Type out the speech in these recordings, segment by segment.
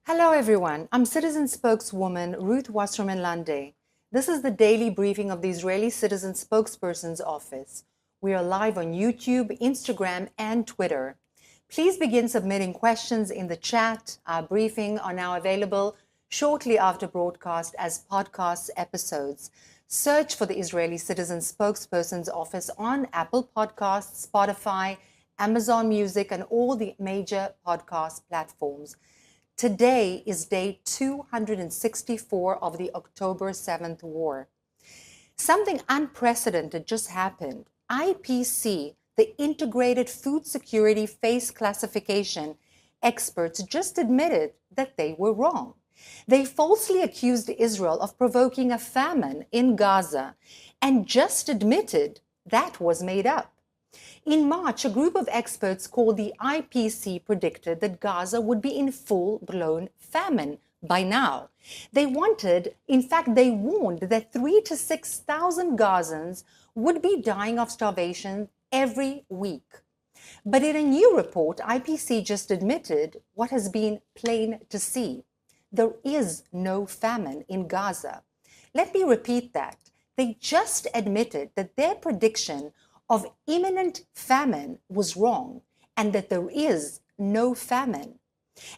Hello everyone, I'm Citizen Spokeswoman Ruth Wasserman Lande. This is the daily briefing of the Israeli Citizen Spokespersons Office. We are live on YouTube, Instagram, and Twitter. Please begin submitting questions in the chat. Our briefing are now available shortly after broadcast as podcast episodes. Search for the Israeli Citizen Spokespersons Office on Apple Podcasts, Spotify, Amazon Music, and all the major podcast platforms. Today is day 264 of the October 7th war. Something unprecedented just happened. IPC, the Integrated Food Security Phase Classification experts, just admitted that they were wrong. They falsely accused Israel of provoking a famine in Gaza and just admitted that was made up. In March, a group of experts called the IPC predicted that Gaza would be in full-blown famine by now. They warned that 3,000 to 6,000 Gazans would be dying of starvation every week. But in a new report, IPC just admitted what has been plain to see. There is no famine in Gaza. Let me repeat that. They just admitted that their prediction of imminent famine was wrong and that there is no famine.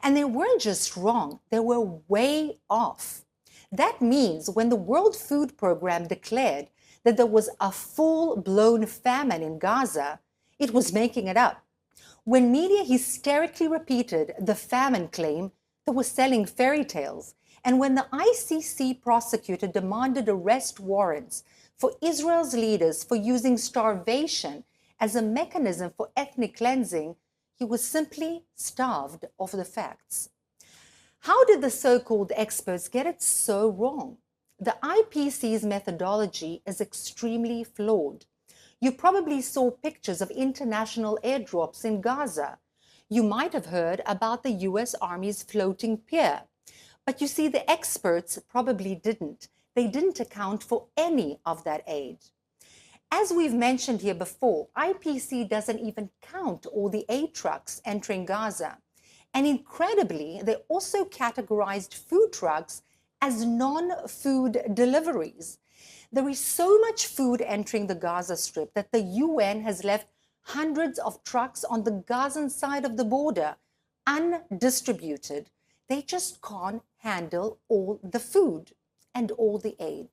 And they weren't just wrong, they were way off. That means when the World Food Program declared that there was a full-blown famine in Gaza, it was making it up. When media hysterically repeated the famine claim, they were selling fairy tales. And when the ICC prosecutor demanded arrest warrants for Israel's leaders for using starvation as a mechanism for ethnic cleansing, he was simply starved of the facts. How did the so-called experts get it so wrong? The IPC's methodology is extremely flawed. You probably saw pictures of international airdrops in Gaza. You might have heard about the US Army's floating pier. But you see, the experts probably didn't. They didn't account for any of that aid. As we've mentioned here before, IPC doesn't even count all the aid trucks entering Gaza. And incredibly, they also categorized food trucks as non-food deliveries. There is so much food entering the Gaza Strip that the UN has left hundreds of trucks on the Gazan side of the border, undistributed. They just can't handle all the food and all the aid.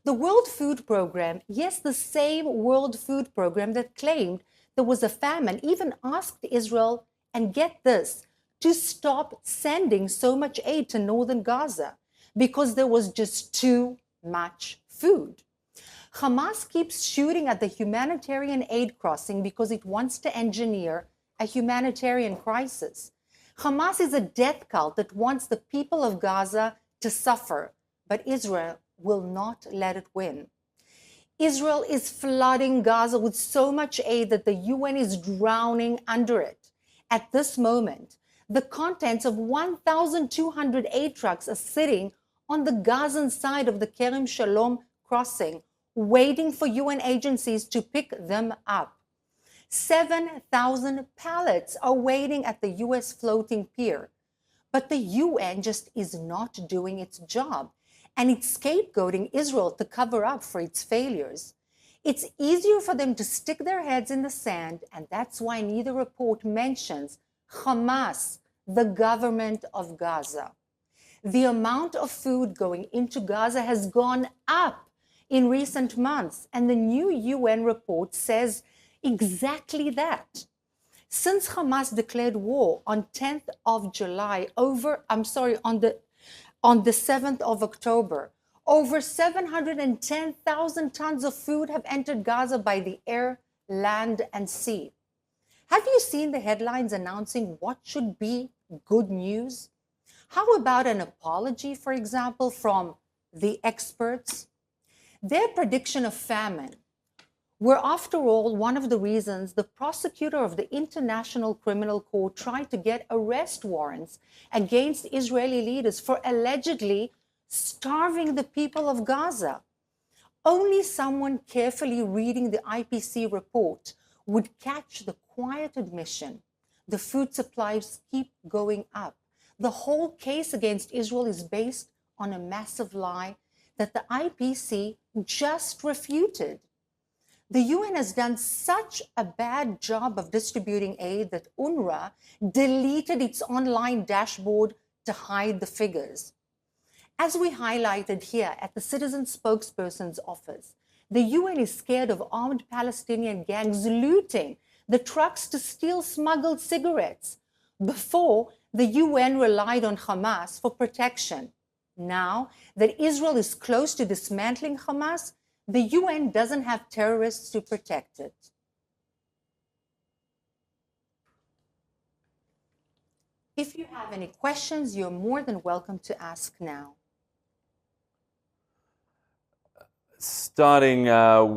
The World Food Program, yes, the same World Food Program that claimed there was a famine, even asked Israel, and get this, to stop sending so much aid to northern Gaza because there was just too much food. Hamas keeps shooting at the humanitarian aid crossing because it wants to engineer a humanitarian crisis. Hamas is a death cult that wants the people of Gaza to suffer, but Israel will not let it win. Israel is flooding Gaza with so much aid that the UN is drowning under it. At this moment, the contents of 1,200 aid trucks are sitting on the Gazan side of the Kerem Shalom crossing, waiting for UN agencies to pick them up. 7,000 pallets are waiting at the US floating pier. But the UN just is not doing its job, and it's scapegoating Israel to cover up for its failures. It's easier for them to stick their heads in the sand, and that's why neither report mentions Hamas, the government of Gaza. The amount of food going into Gaza has gone up in recent months, and the new UN report says exactly that. Since Hamas declared war on 10th of July on the 7th of October, over 710,000 tons of food have entered Gaza by the air, land, and sea. Have you seen the headlines announcing what should be good news? How about an apology, for example, from the experts? Their prediction of famine were, after all, one of the reasons the prosecutor of the International Criminal Court tried to get arrest warrants against Israeli leaders for allegedly starving the people of Gaza. Only someone carefully reading the IPC report would catch the quiet admission. The food supplies keep going up. The whole case against Israel is based on a massive lie that the IPC just refuted. The UN has done such a bad job of distributing aid that UNRWA deleted its online dashboard to hide the figures. As we highlighted here at the Citizen Spokespersons Office, the UN is scared of armed Palestinian gangs looting the trucks to steal smuggled cigarettes. Before, the UN relied on Hamas for protection. Now that Israel is close to dismantling Hamas, the UN doesn't have terrorists to protect it. If you have any questions, you're more than welcome to ask now. Starting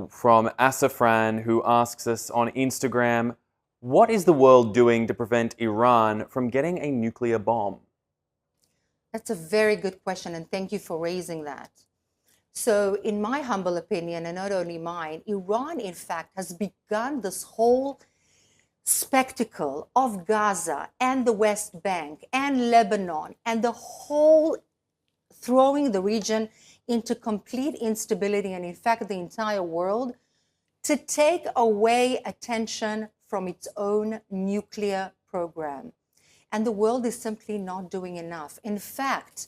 from Asafran, who asks us on Instagram, what is the world doing to prevent Iran from getting a nuclear bomb? That's a very good question, and thank you for raising that. So, in my humble opinion, and not only mine, Iran, in fact, has begun this whole spectacle of Gaza and the West Bank and Lebanon and the whole throwing the region into complete instability, and in fact, the entire world, to take away attention from its own nuclear program. And the world is simply not doing enough. In fact,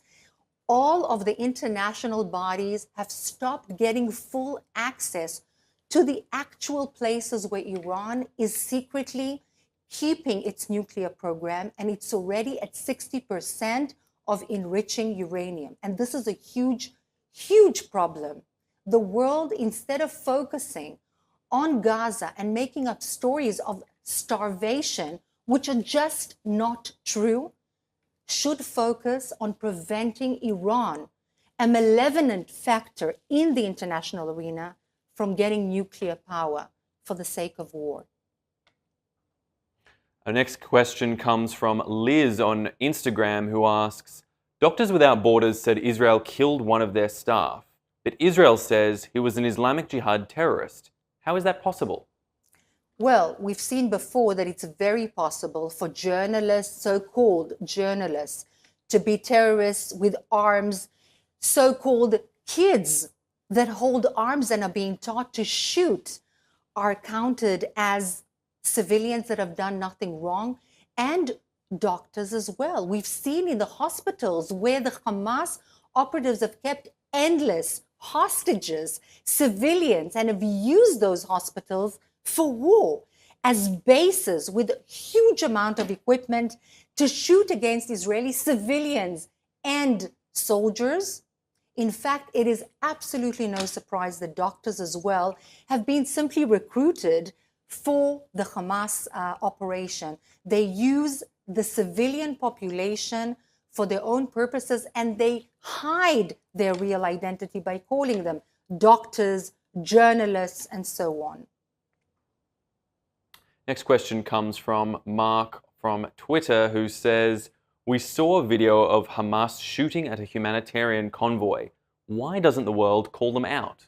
all of the international bodies have stopped getting full access to the actual places where Iran is secretly keeping its nuclear program, and it's already at 60% of enriching uranium. And this is a huge, huge problem. The world, instead of focusing on Gaza and making up stories of starvation, which are just not true, should focus on preventing Iran, a malevolent factor in the international arena, from getting nuclear power for the sake of war. Our next question comes from Liz on Instagram, who asks, Doctors Without Borders said Israel killed one of their staff, but Israel says he was an Islamic Jihad terrorist. How is that possible? Well, we've seen before that it's very possible for journalists, so-called journalists, to be terrorists with arms, so-called kids that hold arms and are being taught to shoot are counted as civilians that have done nothing wrong, and doctors as well. We've seen in the hospitals where the Hamas operatives have kept endless hostages, civilians, and have used those hospitals for war as bases with a huge amount of equipment to shoot against Israeli civilians and soldiers. In fact, it is absolutely no surprise that doctors as well have been simply recruited for the Hamas operation. They use the civilian population for their own purposes, and they hide their real identity by calling them doctors, journalists, and so on. Next question comes from Mark from Twitter, who says, We saw a video of Hamas shooting at a humanitarian convoy. Why doesn't the world call them out?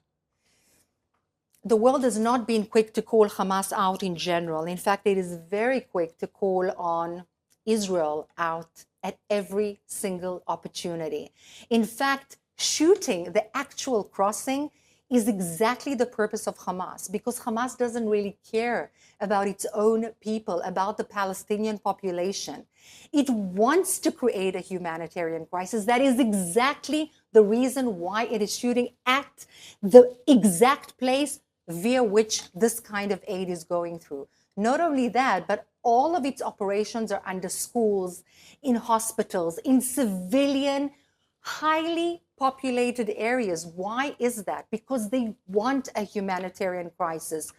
The world has not been quick to call Hamas out in general. In fact, it is very quick to call on Israel out at every single opportunity. In fact, shooting the actual crossing is exactly the purpose of Hamas, because Hamas doesn't really care about its own people, about the Palestinian population. It wants to create a humanitarian crisis. That is exactly the reason why it is shooting at the exact place via which this kind of aid is going through. Not only that, but all of its operations are under schools, in hospitals, in civilian, highly populated areas. Why is that? Because they want a humanitarian crisis.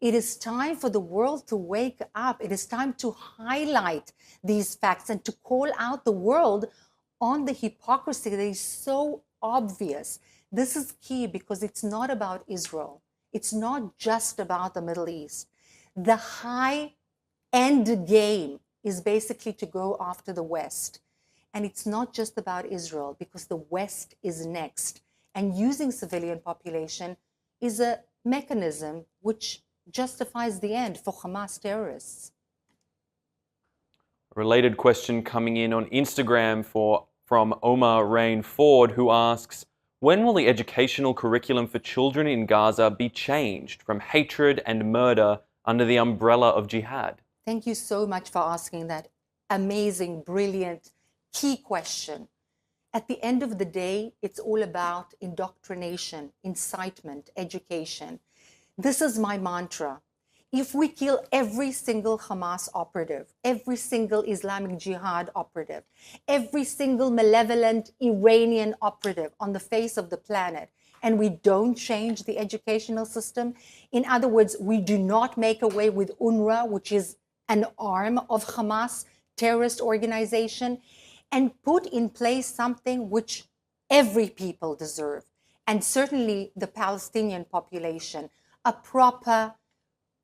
It is time for the world to wake up. It is time to highlight these facts and to call out the world on the hypocrisy that is so obvious. This is key because it's not about Israel. It's not just about the Middle East. The high end game is basically to go after the West. And it's not just about Israel, because the West is next. And using civilian population is a mechanism which justifies the end for Hamas terrorists. A related question coming in on Instagram from Omar Rain Ford, who asks, when will the educational curriculum for children in Gaza be changed from hatred and murder under the umbrella of jihad? Thank you so much for asking that amazing, brilliant, key question. At the end of the day, it's all about indoctrination, incitement, education. This is my mantra. If we kill every single Hamas operative, every single Islamic Jihad operative, every single malevolent Iranian operative on the face of the planet, and we don't change the educational system, in other words, we do not make away with UNRWA, which is an arm of Hamas terrorist organization, and put in place something which every people deserve, and certainly the Palestinian population, a proper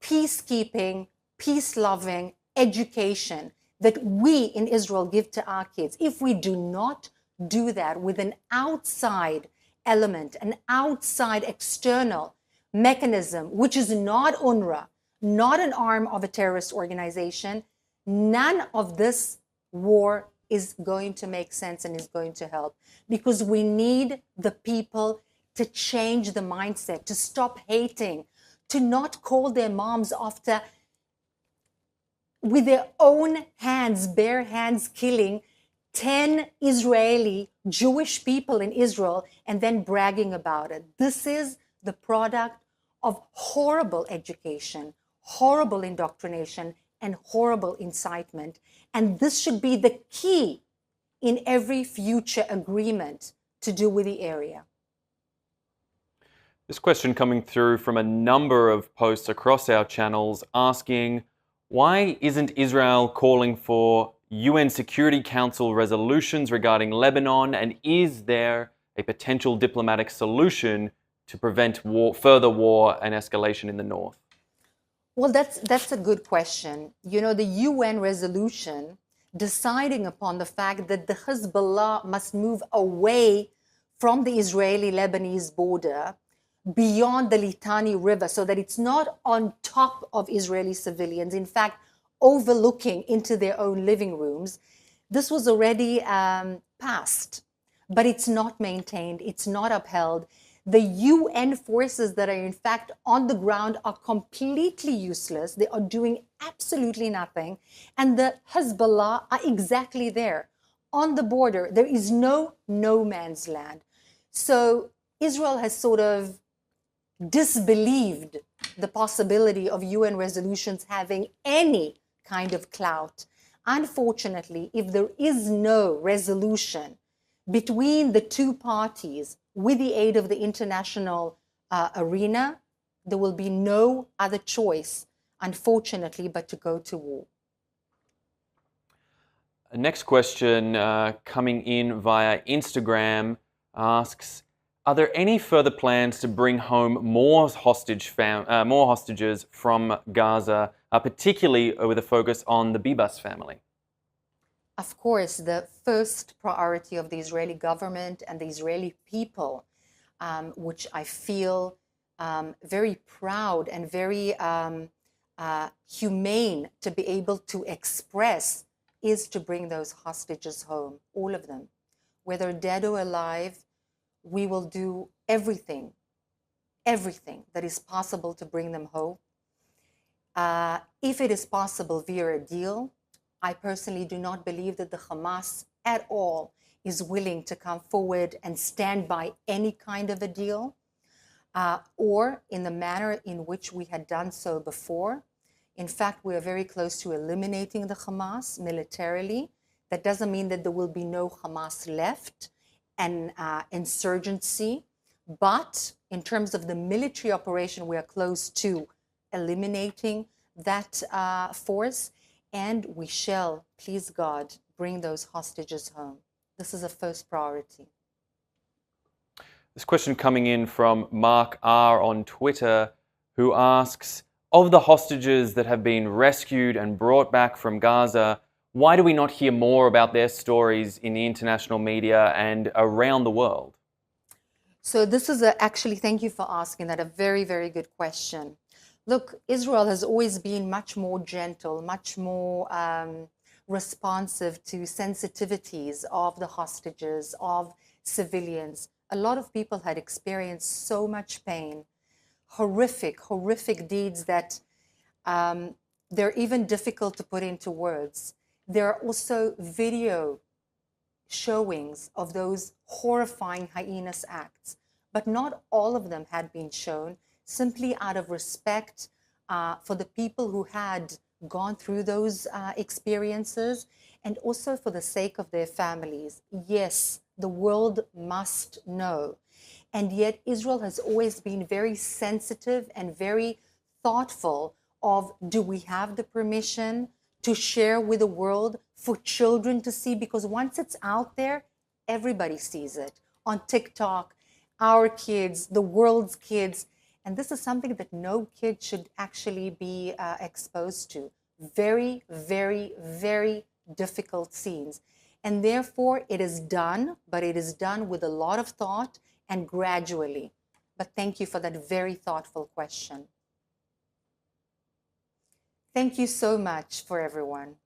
peacekeeping, peace-loving education that we in Israel give to our kids. If we do not do that with an outside element, an outside external mechanism, which is not UNRWA, not an arm of a terrorist organization, none of this war is going to make sense and is going to help, because we need the people to change the mindset, to stop hating, to not call their moms after, with their own hands, bare hands, killing 10 Israeli Jewish people in Israel and then bragging about it. This is the product of horrible education, horrible indoctrination, and horrible incitement. And this should be the key in every future agreement to do with the area. This question coming through from a number of posts across our channels asking, why isn't Israel calling for UN Security Council resolutions regarding Lebanon, and is there a potential diplomatic solution to prevent further war and escalation in the north? Well, that's a good question. You know, the UN resolution deciding upon the fact that the Hezbollah must move away from the Israeli-Lebanese border beyond the Litani River, so that it's not on top of Israeli civilians, in fact, overlooking into their own living rooms. This was already passed, but it's not maintained, it's not upheld. The UN forces that are in fact on the ground are completely useless. They are doing absolutely nothing. And the Hezbollah are exactly there on the border. There is no man's land. So Israel has sort of disbelieved the possibility of UN resolutions having any kind of clout. Unfortunately, if there is no resolution between the two parties with the aid of the international arena, there will be no other choice, unfortunately, but to go to war. Next question coming in via Instagram asks, are there any further plans to bring home more hostages from Gaza, particularly with a focus on the Bibas family? Of course, the first priority of the Israeli government and the Israeli people, which I feel very proud and very humane to be able to express, is to bring those hostages home, all of them. Whether dead or alive, we will do everything that is possible to bring them home. If it is possible via a deal, I personally do not believe that the Hamas at all is willing to come forward and stand by any kind of a deal, or in the manner in which we had done so before. In fact, we are very close to eliminating the Hamas militarily. That doesn't mean that there will be no Hamas left and insurgency, but in terms of the military operation, we are close to eliminating that force, and we shall, please God, bring those hostages home. This is a first priority. This question coming in from Mark R on Twitter, who asks, of the hostages that have been rescued and brought back from Gaza, why do we not hear more about their stories in the international media and around the world? So this is actually, thank you for asking that, a very, very good question. Look, Israel has always been much more gentle, much more responsive to sensitivities of the hostages, of civilians. A lot of people had experienced so much pain, horrific, horrific deeds that they're even difficult to put into words. There are also video showings of those horrifying heinous acts, but not all of them had been shown, simply out of respect for the people who had gone through those experiences, and also for the sake of their families. Yes, the world must know. And yet Israel has always been very sensitive and very thoughtful of, do we have the permission to share with the world for children to see? Because once it's out there, everybody sees it on TikTok, our kids, the world's kids. And this is something that no kid should actually be exposed to. Very, very, very difficult scenes. And therefore, it is done, but it is done with a lot of thought and gradually. But thank you for that very thoughtful question. Thank you so much for everyone.